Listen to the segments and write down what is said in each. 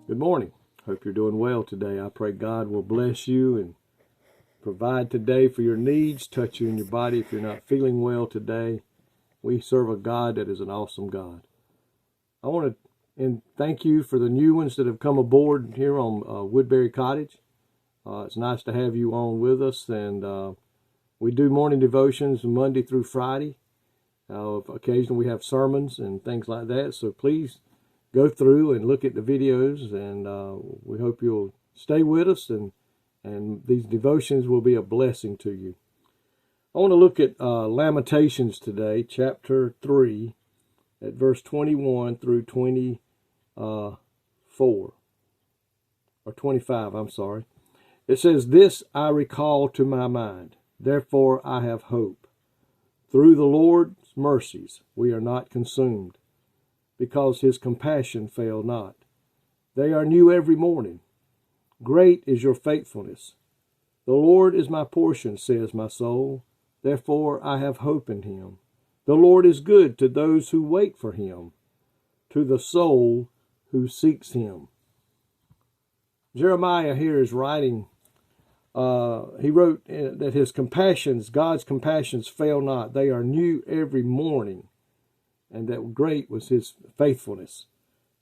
Good morning. Hope you're doing well today. I pray God will bless you and provide today for your needs, touch you in your body if you're not feeling well today. We serve a God that is an awesome God. I want to thank you for the new ones that have come aboard here on Woodberrie Cottage. It's nice to have you on with us, and we do morning devotions Monday through Friday. Occasionally we have sermons and things like that, so please go through and look at the videos, and we hope you'll stay with us, and these devotions will be a blessing to you. I want to look at Lamentations today, chapter 3, at verse 21 through 24, or 25, I'm sorry. It says, "This I recall to my mind, therefore I have hope. Through the Lord's mercies we are not consumed, because his compassion fail not. They are new every morning. Great is your faithfulness. The Lord is my portion, says my soul. Therefore I have hope in him. The Lord is good to those who wait for him, to the soul who seeks him." Jeremiah here is writing, he wrote that his compassions, God's compassions fail not. They are new every morning. And that great was his faithfulness.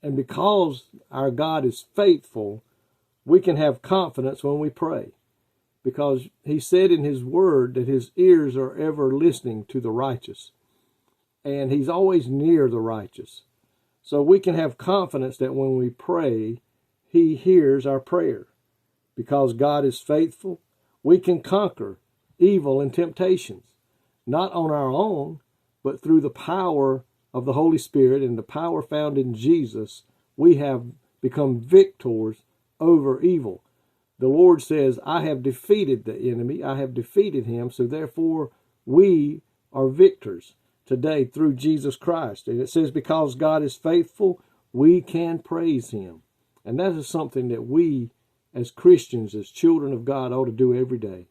And because our God is faithful, we can have confidence when we pray. Because he said in his word that his ears are ever listening to the righteous. And he's always near the righteous. So we can have confidence that when we pray, he hears our prayer. Because God is faithful, we can conquer evil and temptations. Not on our own, but through the power of the Holy Spirit and the power found in Jesus, we have become victors over evil. The Lord says, I have defeated the enemy. I have defeated him. So therefore, we are victors today through Jesus Christ. And it says, because God is faithful, we can praise him. And that is something that we, as Christians, as children of God, ought to do every day.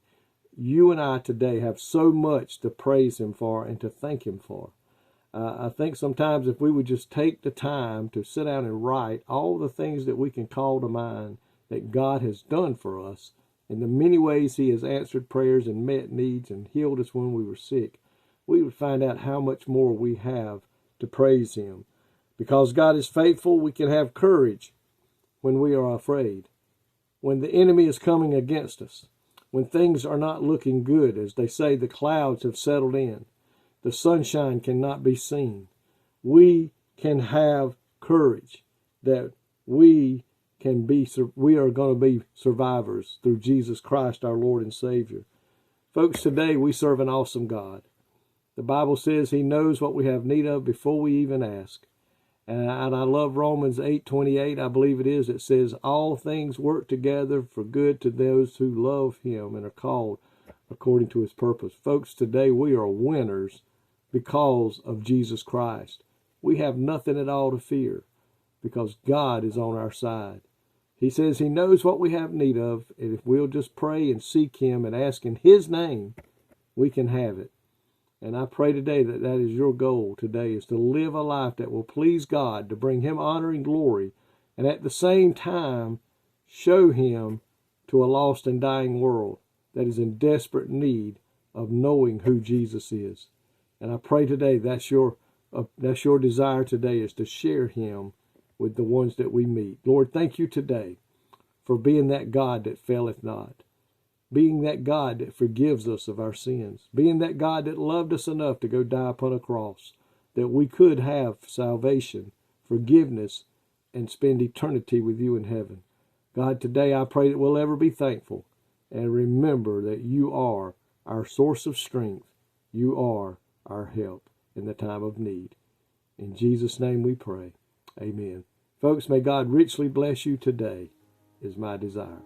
You and I today have so much to praise him for and to thank him for. I think sometimes if we would just take the time to sit down and write all the things that we can call to mind that God has done for us, in the many ways he has answered prayers and met needs and healed us when we were sick, we would find out how much more we have to praise him. Because God is faithful, we can have courage when we are afraid, when the enemy is coming against us, when things are not looking good. As they say, the clouds have settled in. The sunshine cannot be seen. We can have courage that we are going to be survivors through Jesus Christ, our Lord and Savior. Folks, today we serve an awesome God. The Bible says he knows what we have need of before we even ask. And I love Romans 8:28, I believe it is. It says, all things work together for good to those who love him and are called according to his purpose. Folks, today we are winners because of Jesus Christ. We have nothing at all to fear because God is on our side. He says he knows what we have need of, and if we'll just pray and seek him and ask in his name, we can have it. And I pray today that that is your goal today, is to live a life that will please God, to bring him honor and glory, and at the same time show him to a lost and dying world that is in desperate need of knowing who Jesus is. And I pray today that's your desire today, is to share him with the ones that we meet. Lord, thank you today for being that God that faileth not, being that God that forgives us of our sins, being that God that loved us enough to go die upon a cross, that we could have salvation, forgiveness, and spend eternity with you in heaven. God, today I pray that we'll ever be thankful and remember that you are our source of strength. You are our help in the time of need. In Jesus' name we pray. Amen. Folks, may God richly bless you today, is my desire.